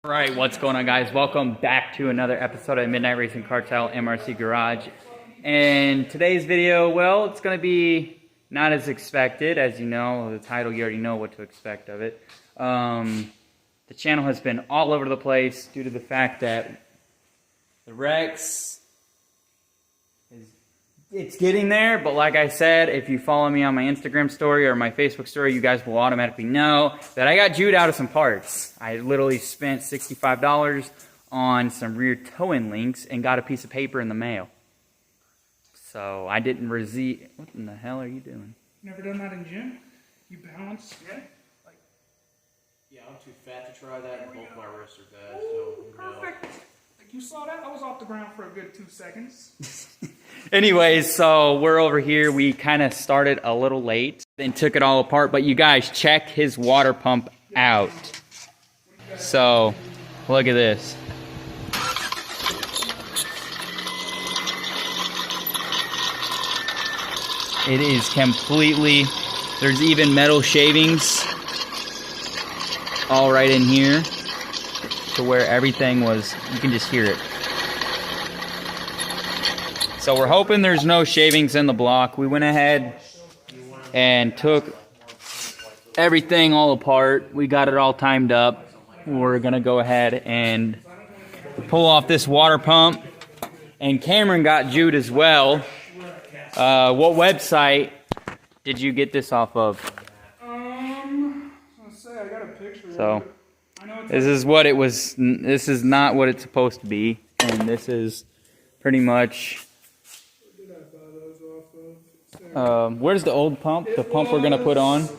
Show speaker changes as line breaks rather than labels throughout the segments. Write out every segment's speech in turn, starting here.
Alright, what's going on, guys? Welcome back to another episode of Midnight Racing Cartel MRC Garage. And today's video, well, it's going to be not as expected. As you know, the title, you already know what to expect of it. The channel has been all over the place due to the fact that the Rex it's getting there, but like I said, if you follow me on my Instagram story or my Facebook story, you guys will automatically know that I got Jude out of some parts. I literally spent $65 on some rear towing links and got a piece of paper in the mail. So I didn't receive. What in the hell are you doing?
Never done that in gym? You balance?
Yeah. Yeah, I'm too fat to try that, and both my wrists are bad, so
perfect. Like you saw that? I was off the ground for a good 2 seconds.
Anyways, so we're over here. We kind of started a little late and took it all apart, but you guys check his water pump out. So, look at this. It is completely, there's even metal shavings all right in here to where everything was, you can just hear it. So we're hoping there's no shavings in the block. We went ahead and took everything all apart. We got it all timed up. We're gonna go ahead and pull off this water pump. And Cameron got Jude as well. What website did you get this off of?
I was gonna say, I got a picture
So,
of it. I know it's
this is what it was. This is not what it's supposed to be. And this is pretty much... where's the old pump? The pump we're gonna put on.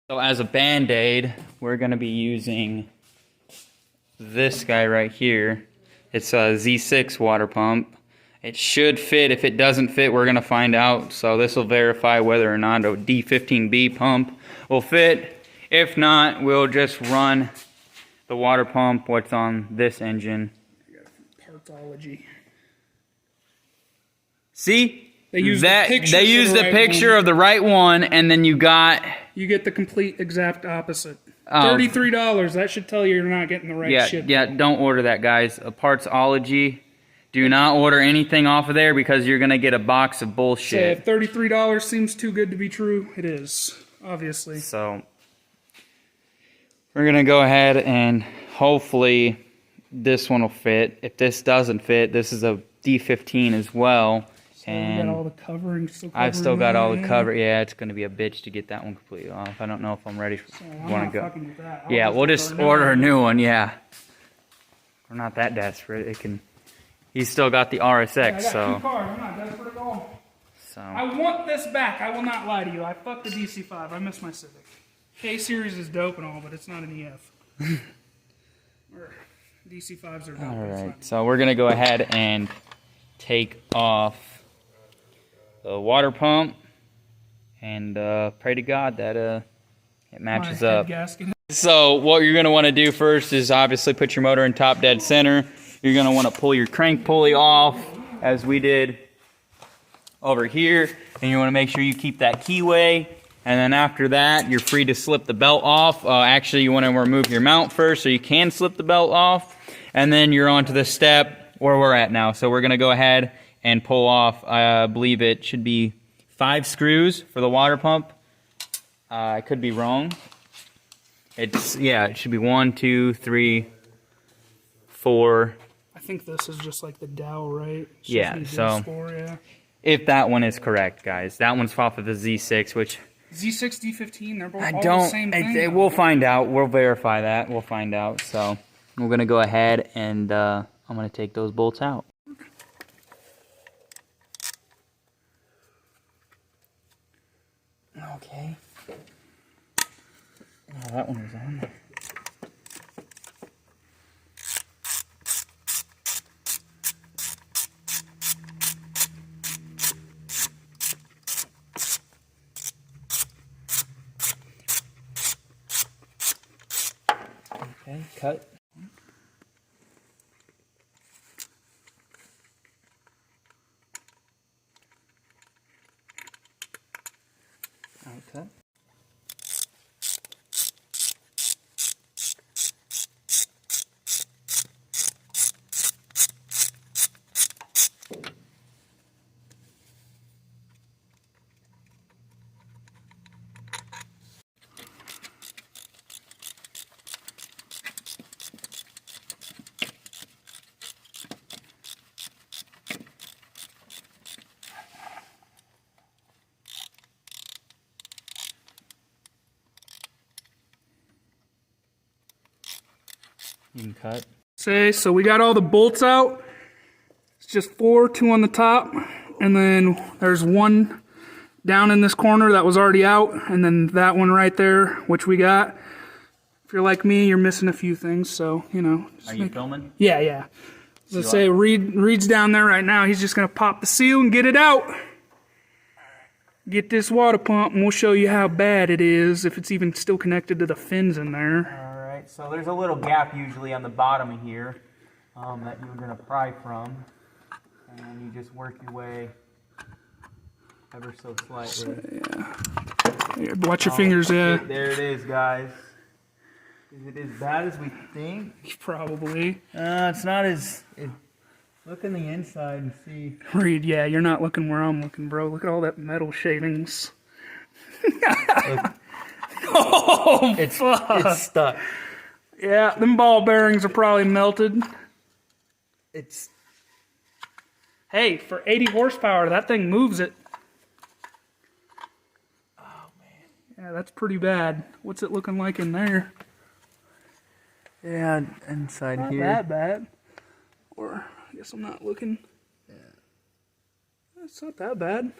So as a band-aid, we're gonna be using this guy right here. It's a Z6 water pump. It should fit. If it doesn't fit, we're gonna find out. So this will verify whether or not a D15B pump will fit. If not, we'll just run the water pump what's on this engine.
Partology.
See?
They use
the picture of the right one, and then you
get the complete exact opposite. $33. That should tell you you're not getting the right shit.
Yeah, don't order that, guys. A Partsology. Do not order anything off of there because you're gonna get a box of bullshit.
So if $33 seems too good to be true, it is, obviously.
So we're gonna go ahead and hopefully this one will fit. If this doesn't fit, this is a D15 as well.
And you got all the covering still
I've still got all the cover. Yeah, it's going to be a bitch to get that one completely off. I don't know if I'm ready for want to go. Yeah, we'll just order a new one. Yeah, we're not that desperate. It can. He's still got the RSX,
yeah, I got
so.
2 cars. I'm not desperate at all.
So.
I want this back. I will not lie to you. I fucked the DC5. I miss my Civic. K-Series is dope and all, but it's not an EF. DC5s are dope.
All right, so we're gonna go ahead and take off the water pump and pray to God that it matches up. So what you're going to want to do first is obviously put your motor in top dead center. You're going to want to pull your crank pulley off as we did over here, and you want to make sure you keep that keyway, and then after that you're free to slip the belt off. Actually, you want to remove your mount first so you can slip the belt off, and then you're on to the step where we're at now. So we're going to go ahead and pull off, I believe it should be 5 screws for the water pump. I could be wrong. It should be 1, 2, 3, 4.
I think this is just like the dowel, right?
Yeah, so if that one is correct, guys. That one's off of the Z6, which...
Z6, D15, they're both all the same thing.
We'll find out. We'll verify that. We'll find out. So we're going to go ahead and I'm going to take those bolts out. Okay. Oh, that one was on there. Okay, cut. Okay. You can cut.
So we got all the bolts out. It's just 4, 2 on the top, and then there's one down in this corner that was already out, and then that one right there, which we got. If you're like me, you're missing a few things, so, you know.
Are you filming?
Yeah. As I say, Reed's down there right now. He's just going to pop the seal and get it out. Get this water pump, and we'll show you how bad it is, if it's even still connected to the fins in there.
Alright, so there's a little gap usually on the bottom of here that you're going to pry from. And then you just work your way ever so slightly.
Here, watch your fingers, yeah.
There it is, guys. Is it as bad as we think?
Probably.
It's not as... Look in the inside and see.
Reed, yeah, you're not looking where I'm looking, bro. Look at all that metal shavings. Oh,
it's stuck.
Yeah, them ball bearings are probably melted.
It's...
Hey, for 80 horsepower, that thing moves it.
Oh, man.
Yeah, that's pretty bad. What's it looking like in there?
Yeah, inside
Not
here.
that bad. Or, I guess I'm not looking.
Yeah.
It's not that bad.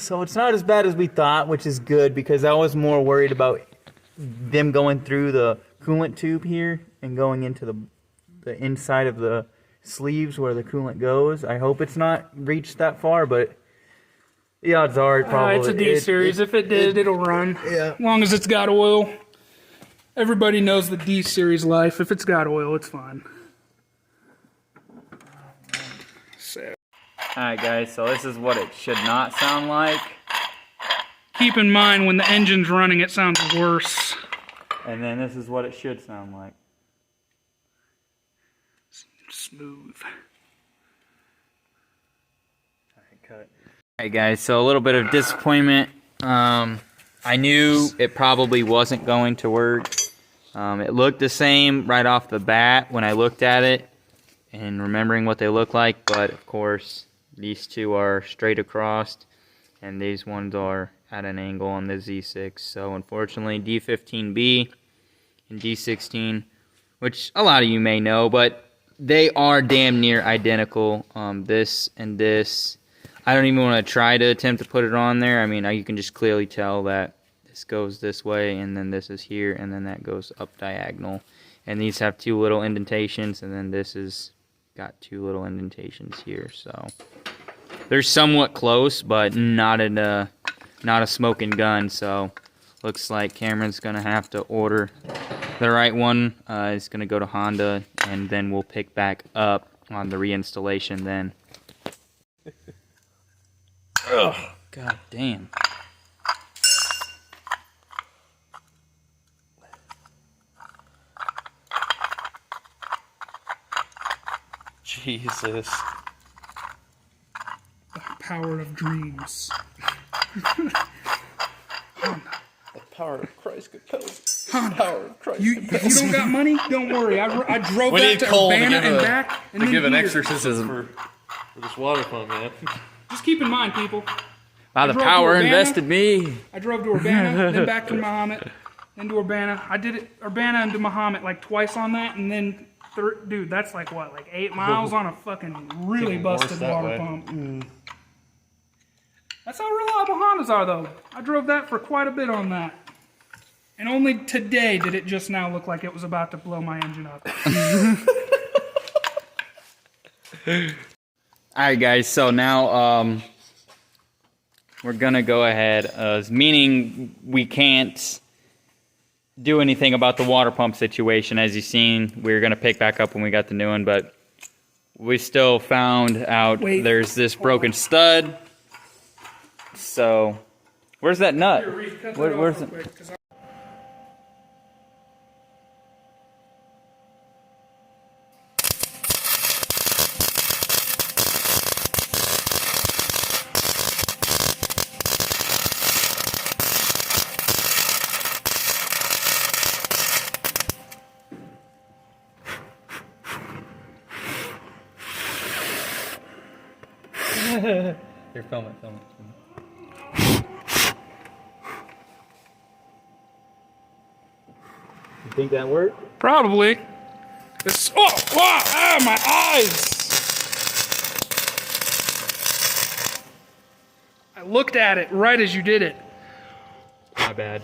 So it's not as bad as we thought, which is good, because I was more worried about them going through the coolant tube here and going into the inside of the sleeves where the coolant goes. I hope it's not reached that far, but the odds are it probably...
It's a D-Series. If it did, it'll run.
Yeah.
As long as it's got oil. Everybody knows the D-Series life. If it's got oil, it's fine. So.
Alright guys, so this is what it should not sound like.
Keep in mind, when the engine's running, it sounds worse.
And then this is what it should sound like.
Smooth.
Alright, cut. Alright guys, so a little bit of disappointment. I knew it probably wasn't going to work. It looked the same right off the bat when I looked at it and remembering what they look like, but of course these two are straight across and these ones are at an angle on the Z6. So unfortunately D15B and D16, which a lot of you may know, but they are damn near identical. This and this, I don't even want to try to attempt to put it on there. I mean, you can just clearly tell that this goes this way, and then this is here, and then that goes up diagonal. And these have 2 little indentations, and then this is got 2 little indentations here. So they're somewhat close, but not a smoking gun. So looks like Cameron's gonna have to order the right one. It's gonna go to Honda, and then we'll pick back up on the reinstallation then. Ugh, god damn. Jesus.
The power of dreams.
The power of Christ compels. The power of Christ
If you don't got money, don't worry. I drove back to Urbana and back. And
to give an
here.
exorcism for this water pump, man.
Just keep in mind, people.
By the power invested me.
I drove to Urbana, then back to Mahomet, then to Urbana. I did it Urbana and to Mahomet like twice on that, and then, dude, that's like what, like 8 miles on a fucking really busted water pump. That's how reliable Hondas are, though. I drove that for quite a bit on that. And only today did it just now look like it was about to blow my engine up.
Alright guys, so now we're gonna go ahead, meaning we can't do anything about the water pump situation. As you've seen, we're gonna pick back up when we got the new one, but we still found out there's this broken stud. So, where's that nut? Where's it? Here, film it. You think that worked?
Probably. This, oh, wow, ah, my eyes! I looked at it right as you did it.
My bad.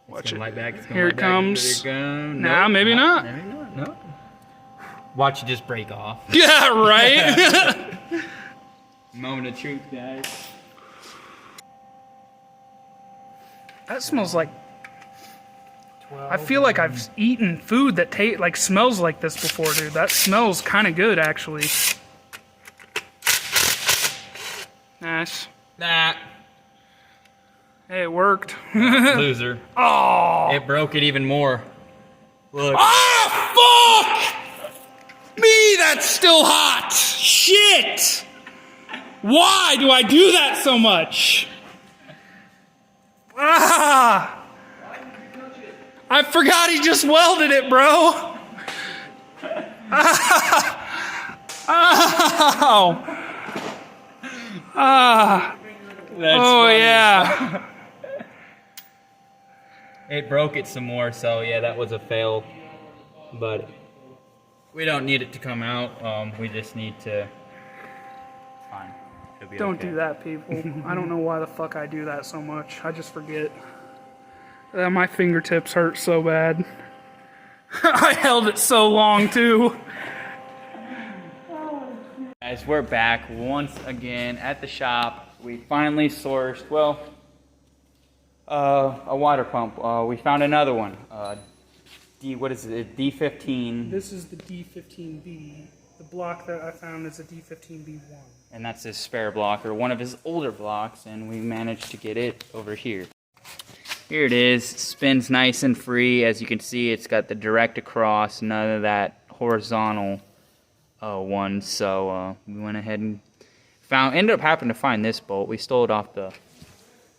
Watch it.
Light back. It's
Here it comes.
There you go.
Nah, maybe not.
Maybe not. No. Watch it just break off.
Yeah, right?
Moment of truth, guys.
That smells like... I feel like I've eaten food that smells like this before, dude. That smells kind of good, actually. Nice.
Nah.
Hey, it worked.
Loser.
Oh.
It broke it even more. Look.
Ah, fuck! Me, that's still hot. Shit! Why do I do that so much? Ah! I forgot he just welded it, bro. Ow! Ah! Oh
funny.
yeah.
It broke it some more, so yeah, that was a fail. But we don't need it to come out. We just need to. Fine. It'll be
Don't
okay.
do that, people. I don't know why the fuck I do that so much. I just forget. My fingertips hurt so bad. I held it so long, too.
Guys, we're back once again at the shop. We finally sourced, well, a water pump. We found another one. What is it? D15.
This is the D15B. The block that I found is a D15B1.
And that's his spare block, or one of his older blocks, and we managed to get it over here. Here it is. It spins nice and free. As you can see, it's got the direct across, none of that horizontal one. So we went ahead and ended up happening to find this bolt. We stole it off the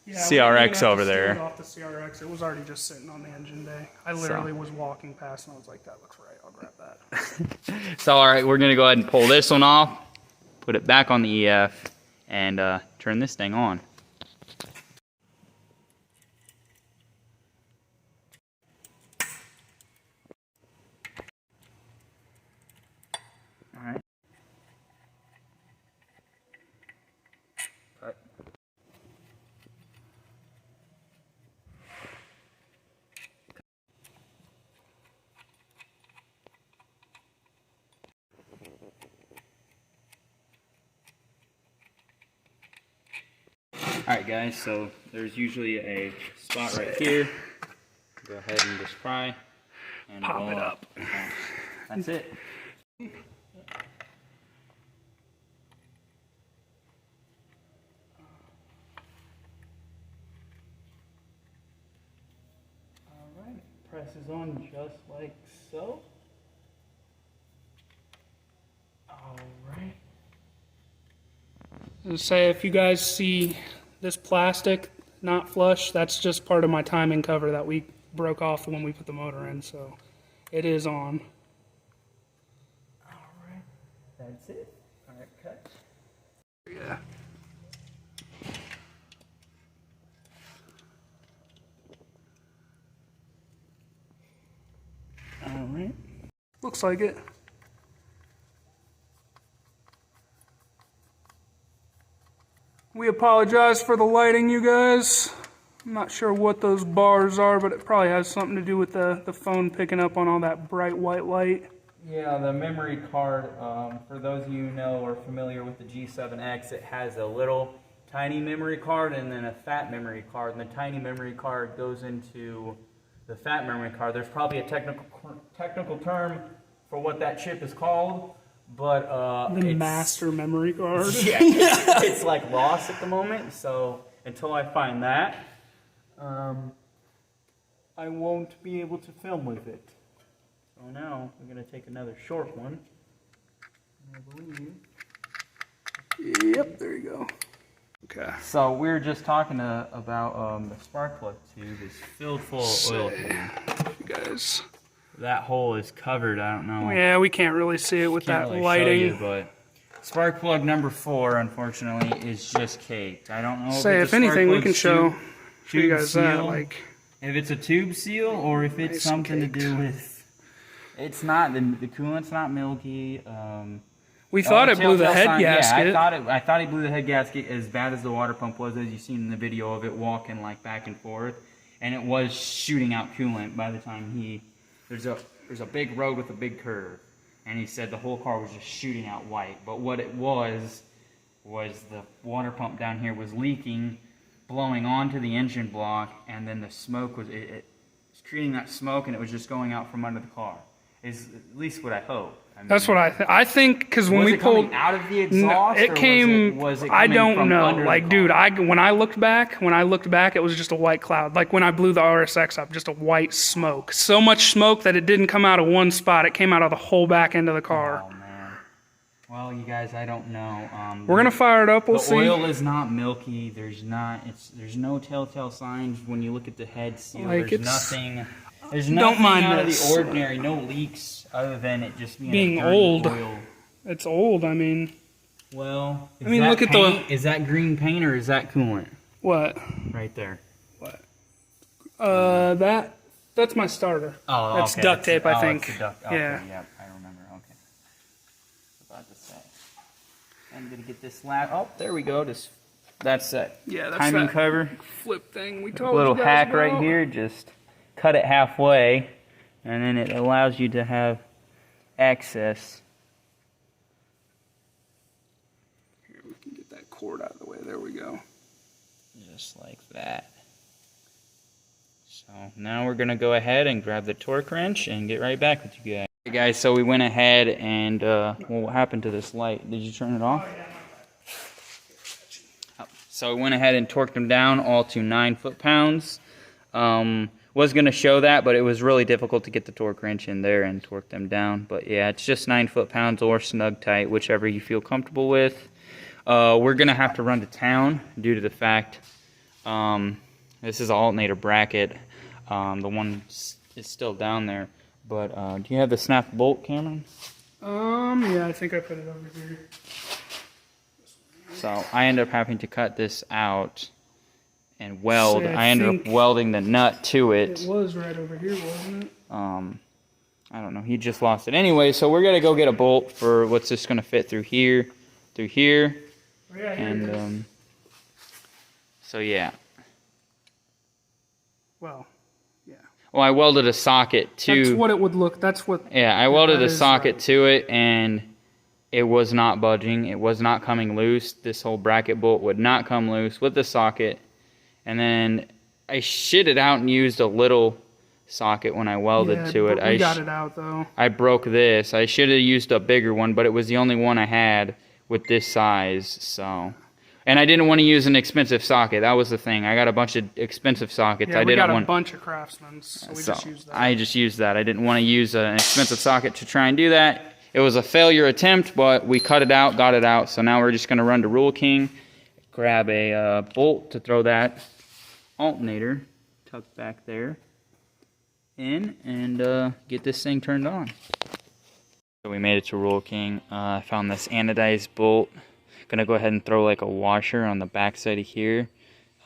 CRX over there.
Off the CRX. It was already just sitting on the engine bay. I literally was walking past and I was like, that looks right. I'll grab that.
So all right, we're gonna go ahead and pull this one off, put it back on the EF, and turn this thing on. All right. Cut. Alright guys, so there's usually a spot right here. Go ahead and just pry and
Pop it up.
That's it. Alright, presses on just like so. Alright.
Say if you guys see this plastic not flush, that's just part of my timing cover that we broke off when we put the motor in, so it is on.
Alright, that's it. Alright, cut.
Yeah.
Alright.
Looks like it. We apologize for the lighting, you guys. I'm not sure what those bars are, but it probably has something to do with the phone picking up on all that bright white light.
Yeah, the memory card, for those of you who know or familiar with the G7X, it has a little tiny memory card and then a fat memory card. And the tiny memory card goes into the fat memory card. There's probably a technical term for what that chip is called. But
the master memory card.
Yeah, it's like lost at the moment. So until I find that, I won't be able to film with it. So now we're gonna take another short one. I believe.
Yep, there you go. Okay.
So we were just talking about the spark plug tube is filled full of oil.
You guys.
That hole is covered. I don't know.
Yeah, we can't really see it with that
really
lighting.
Show you, but spark plug number 4, unfortunately, is just caked. I don't know.
Say, if anything, we can show you
tube
guys that.
seal.
Like,
If it's a tube seal or if it's something to do with, it's not the coolant's not milky.
We thought it blew the head gasket.
Yeah, I thought it blew the head gasket as bad as the water pump was, as you've seen in the video of it walking like back and forth, and it was shooting out coolant by the time there's a big road with a big curve, and he said the whole car was just shooting out white. But what it was the water pump down here was leaking, blowing onto the engine block, and then the smoke was it was creating that smoke, and it was just going out from under the car. Is at least what I hope. I mean,
that's what I think, because when we pulled
out of the exhaust,
it came.
Was it
I don't
from
know.
under
Like,
the car?
dude, when I looked back, it was just a white cloud. Like when I blew the RSX up, just a white smoke. So much smoke that it didn't come out of one spot; it came out of the whole back end of the car.
Oh man. Well, you guys, I don't know.
We're gonna fire it up. We'll see.
The oil is not milky. There's no telltale signs when you look at the head seal.
Like,
there's nothing. There's nothing out of the ordinary. No leaks other than it just being
old.
Oil. It's
old. I mean.
Well,
look at
paint? Is that green paint or is that coolant?
What?
Right there.
What? That's my starter.
Oh,
that's
okay.
duct tape, I think.
It's the duct. Okay, yeah, I remember. Okay. About to say. I'm gonna get this oh, there we go. That's that.
Yeah, that's
timing
that
cover.
Flip thing we told
Little
you guys
hack
about.
right here. Just cut it halfway, and then it allows you to have access.
Here, we can get that cord out of the way. There we go.
Just like that. So now we're gonna go ahead and grab the torque wrench and get right back with you guys. Hey guys, so we went ahead and what happened to this light? Did you turn it off? So we went ahead and torqued them down all to 9 foot-pounds. Was going to show that, but it was really difficult to get the torque wrench in there and torque them down. But yeah, it's just 9 foot-pounds or snug tight, whichever you feel comfortable with. We're going to have to run to town due to the fact this is an alternator bracket. The one is still down there. But do you have the snap bolt, Cameron?
Yeah, I think I put it over here.
So I ended up having to cut this out and weld.
See,
I ended up welding the nut to it.
It was right over here, wasn't it?
I don't know. He just lost it. Anyway, so we're gonna go get a bolt for what's just gonna fit through here, Oh, yeah, and so yeah.
Well, yeah.
Well, I welded a socket to.
That's what it would look. That's what.
Yeah, I welded a socket to it, and it was not budging. It was not coming loose. This whole bracket bolt would not come loose with the socket. And then I shit it out and used a little socket when I welded to it.
We got it out though.
I broke this. I should have used a bigger one, but it was the only one I had with this size. So, and I didn't want to use an expensive socket. That was the thing. I got a bunch of expensive sockets.
Yeah,
I
we
didn't
got
want
a bunch of Craftsmans, so we just used that.
I just used that. I didn't want to use an expensive socket to try and do that. It was a failure attempt, but we cut it out, got it out. So now we're just going to run to Rule King, grab a bolt to throw that alternator tucked back there in, and get this thing turned on. So we made it to Rule King. I found this anodized bolt. Gonna go ahead and throw like a washer on the back side of here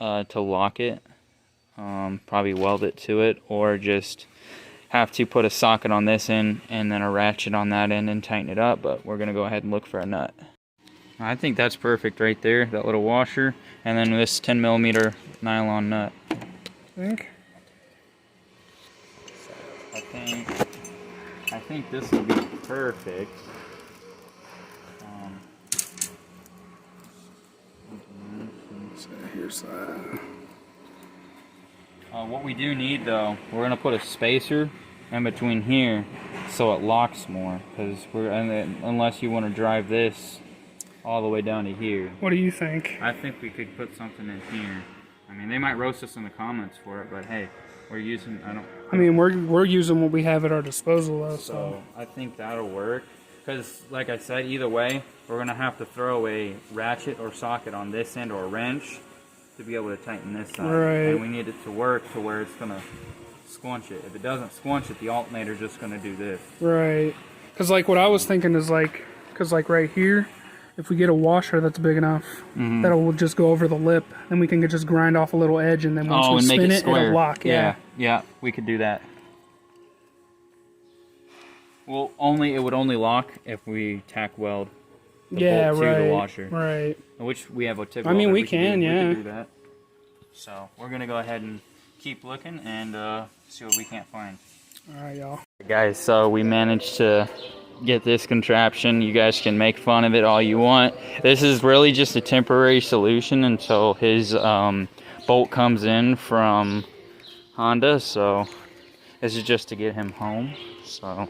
to lock it. Probably weld it to it, or just have to put a socket on this end and then a ratchet on that end and tighten it up. But we're gonna go ahead and look for a nut. I think that's perfect right there, that little washer, and then this 10mm nylon nut.
Think?
I think this will be perfect.
So here's that.
What we do need though, we're gonna put a spacer in between here so it locks more, because unless you want to drive this all the way down to here.
What do you think?
I think we could put something in here. I mean, they might roast us in the comments for it, but hey, we're using.
I mean, we're using what we have at our disposal, though.
So I think that'll work. Because, like I said, either way, we're gonna have to throw a ratchet or socket on this end or a wrench to be able to tighten this side.
Right.
And we need it to work to where it's gonna squunch it. If it doesn't squunch it, the alternator's just gonna do this.
Right. Because like what I was thinking is like, because like right here, if we get a washer that's big enough, that'll just go over the lip, then we can just grind off a little edge, and then once we spin it, it'll lock.
Yeah, we could do that. Well, it would only lock if we tack weld the bolt to the washer.
Right.
Which we have a tip.
I mean, we
can
do
that. So we're gonna go ahead and keep looking and see what we can't find.
All right, y'all.
Guys, so we managed to get this contraption. You guys can make fun of it all you want. This is really just a temporary solution until his bolt comes in from Honda. So this is just to get him home. So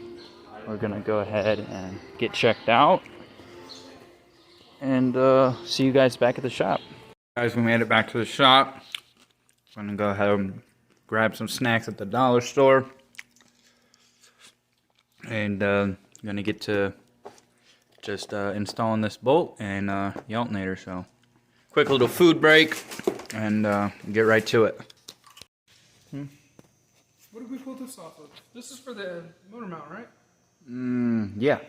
we're gonna go ahead and get checked out and see you guys back at the shop. Guys, we made it back to the shop. I'm gonna go ahead and grab some snacks at the dollar store, and gonna get to just installing this bolt and the alternator. So quick little food break and get right to it.
What did we pull this off of? This is for the motor mount, right?
Yeah.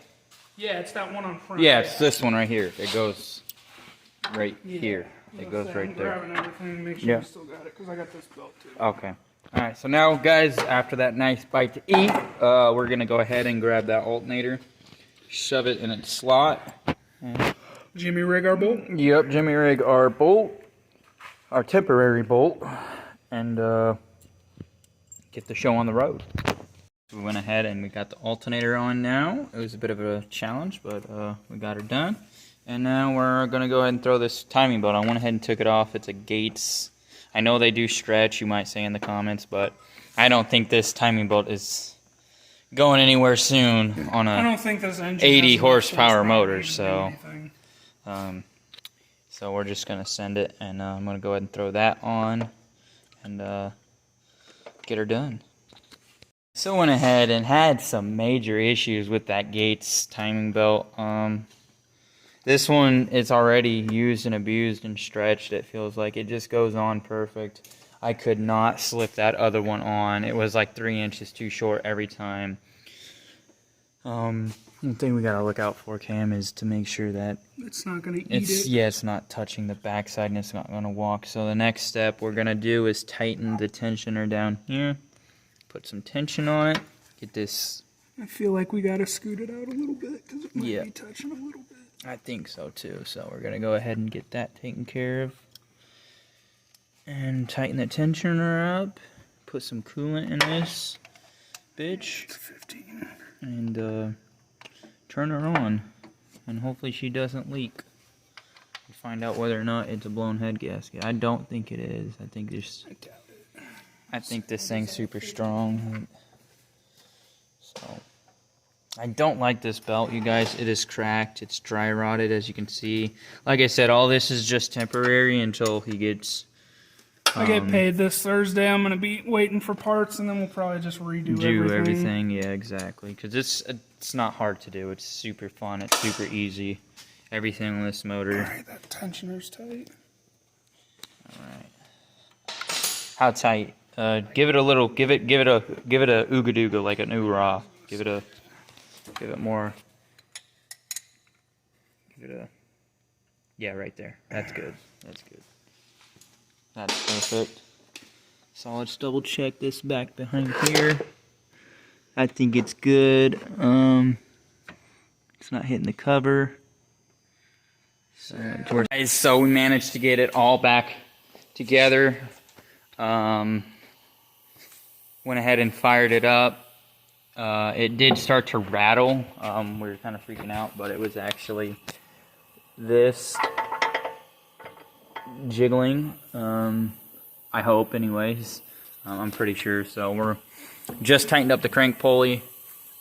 Yeah, it's that one on front.
Yeah, it's this one right here. It goes right here. It goes right there.
I'm grabbing everything, make sure you still got it, because I got this belt too.
Okay. Alright, so now guys, after that nice bite to eat, we're going to go ahead and grab that alternator, shove it in its slot.
Jimmy rig our bolt?
Yep, Jimmy rig our bolt, our temporary bolt, and get the show on the road. We went ahead and we got the alternator on now. It was a bit of a challenge, but we got her done. And now we're going to go ahead and throw this timing belt. I went ahead and took it off. It's a Gates. I know they do stretch, you might say in the comments, but I don't think this timing belt is going anywhere soon on a
I don't think this engine
80
has
horsepower motor. So,
so
we're just going to send it, and I'm going to go ahead and throw that on and get her done. So went ahead and had some major issues with that Gates timing belt. This one is already used and abused and stretched. It feels like it just goes on perfect. I could not slip that other one on. It was like 3 inches too short every time. One thing we gotta look out for, Cam, is to make sure that
it's not gonna eat it.
Yeah, it's not touching the backside and it's not gonna walk. So the next step we're gonna do is tighten the tensioner down here. Put some tension on it. Get this.
I feel like we gotta scoot it out a little bit because it might be touching a little bit.
I think so too. So we're gonna go ahead and get that taken care of. And tighten the tensioner up. Put some coolant in this bitch.
It's 15.
And turn her on. And hopefully she doesn't leak. We'll find out whether or not it's a blown head gasket. I don't think it is. I think this thing's super strong. So I don't like this belt, you guys. It is cracked. It's dry rotted, as you can see. Like I said, all this is just temporary until he gets...
I get paid this Thursday. I'm going to be waiting for parts, and then we'll probably just redo everything.
Yeah, exactly. Because it's not hard to do. It's super fun. It's super easy. Everything on this motor.
Alright, that tensioner's tight.
Alright. How tight? Give it a little. Give it a ooga dooga, like an oorah. Give it more. Give it a. Yeah, right there. That's good. That's good. That's perfect. So let's double check this back behind here. I think it's good. It's not hitting the cover. So we managed to get it all back together. Went ahead and fired it up. It did start to rattle. We were kind of freaking out, but it was actually this jiggling. I hope, anyways. I'm pretty sure. So we're just tightened up the crank pulley,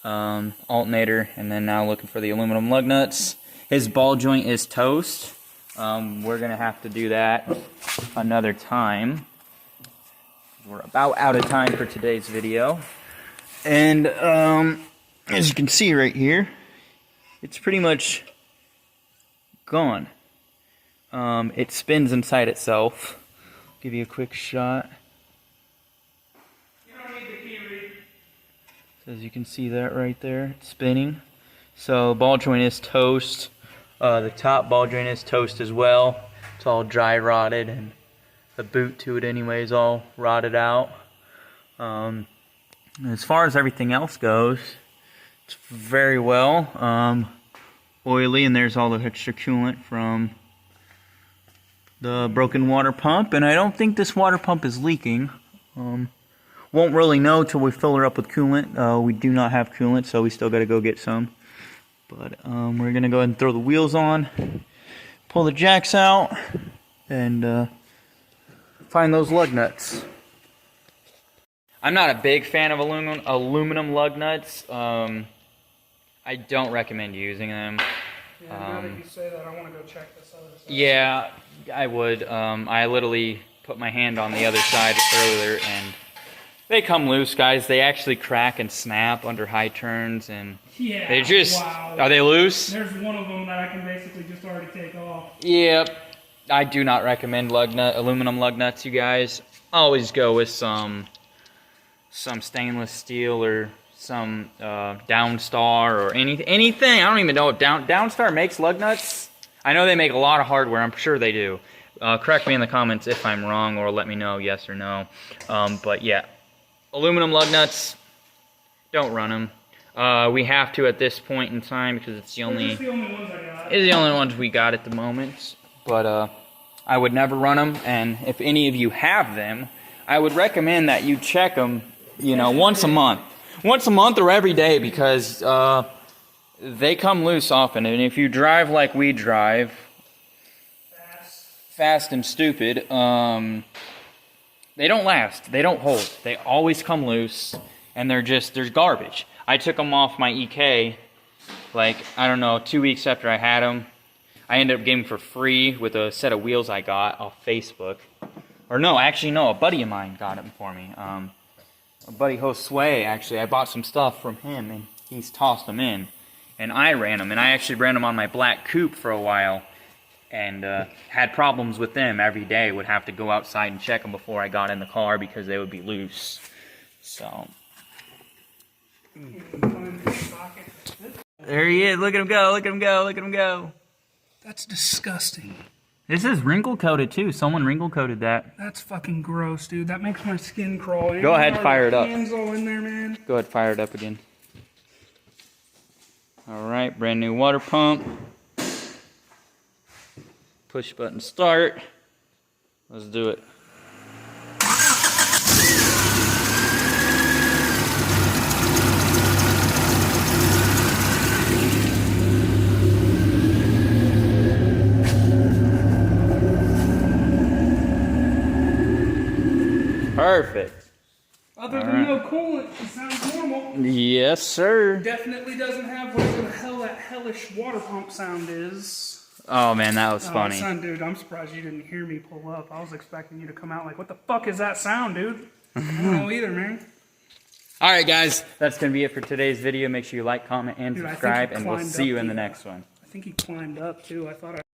alternator, and then now looking for the aluminum lug nuts. His ball joint is toast. We're gonna have to do that another time. We're about out of time for today's video. And as you can see right here, it's pretty much gone. It spins inside itself. Give you a quick shot.
You don't need the key read.
So as you can see that right there, it's spinning. So ball joint is toast. The top ball joint is toast as well. It's all dry rotted, and the boot to it anyway is all rotted out. As far as everything else goes, it's very well oily, and there's all the extra coolant from the broken water pump, and I don't think this water pump is leaking. Won't really know till we fill her up with coolant. We do not have coolant, so we still got to go get some. But we're going to go ahead and throw the wheels on, pull the jacks out, and find those lug nuts. I'm not a big fan of aluminum lug nuts. I don't recommend using them.
Yeah, now that you say that, I want to go check this other side.
Yeah, I would. I literally put my hand on the other side earlier, and they come loose, guys. They actually crack and snap under high turns, and
yeah,
they just...
Wow.
Are they loose?
There's one of them that I can basically just already take off.
Yep. I do not recommend aluminum lug nuts, you guys. Always go with some stainless steel or some Downstar or anything. I don't even know if Downstar makes lug nuts. I know they make a lot of hardware. I'm sure they do. Correct me in the comments if I'm wrong, or let me know yes or no. But yeah, aluminum lug nuts, don't run them. We have to at this point in time because it's the only
ones I got.
It's the only ones we got at the moment. But I would never run them. And if any of you have them, I would recommend that you check them, you know, once a month. Once a month or every day, because they come loose often. And if you drive like we drive, fast and stupid, they don't last. They don't hold. They always come loose, and there's garbage. I took them off my EK, like, I don't know, 2 weeks after I had them. I ended up getting them for free with a set of wheels I got off Facebook. Or no, actually no, a buddy of mine got them for me. A buddy Josue, actually, I bought some stuff from him, and he's tossed them in. And I ran them, and I actually ran them on my black coupe for a while, and had problems with them every day. Would have to go outside and check them before I got in the car because they would be loose. So there he is. Look at him go! Look at him go! Look at him go!
That's disgusting.
This is wrinkle coated too. Someone wrinkle coated that.
That's fucking gross, dude. That makes my skin crawl.
Go ahead, fire it up.
Hands all in there, man.
Go ahead, fire it up again. All right, brand new water pump. Push button start. Let's do it. Perfect.
Other than no coolant, it sounds normal.
Yes, sir.
Definitely doesn't have whatever the hell that hellish water pump sound is.
Oh man, that was funny.
Son, dude, I'm surprised you didn't hear me pull up. I was expecting you to come out like, what the fuck is that sound, dude? I don't know either, man.
Alright guys, that's going to be it for today's video. Make sure you like, comment, and subscribe, and we'll see you in the next one.
I think he climbed up too. I thought I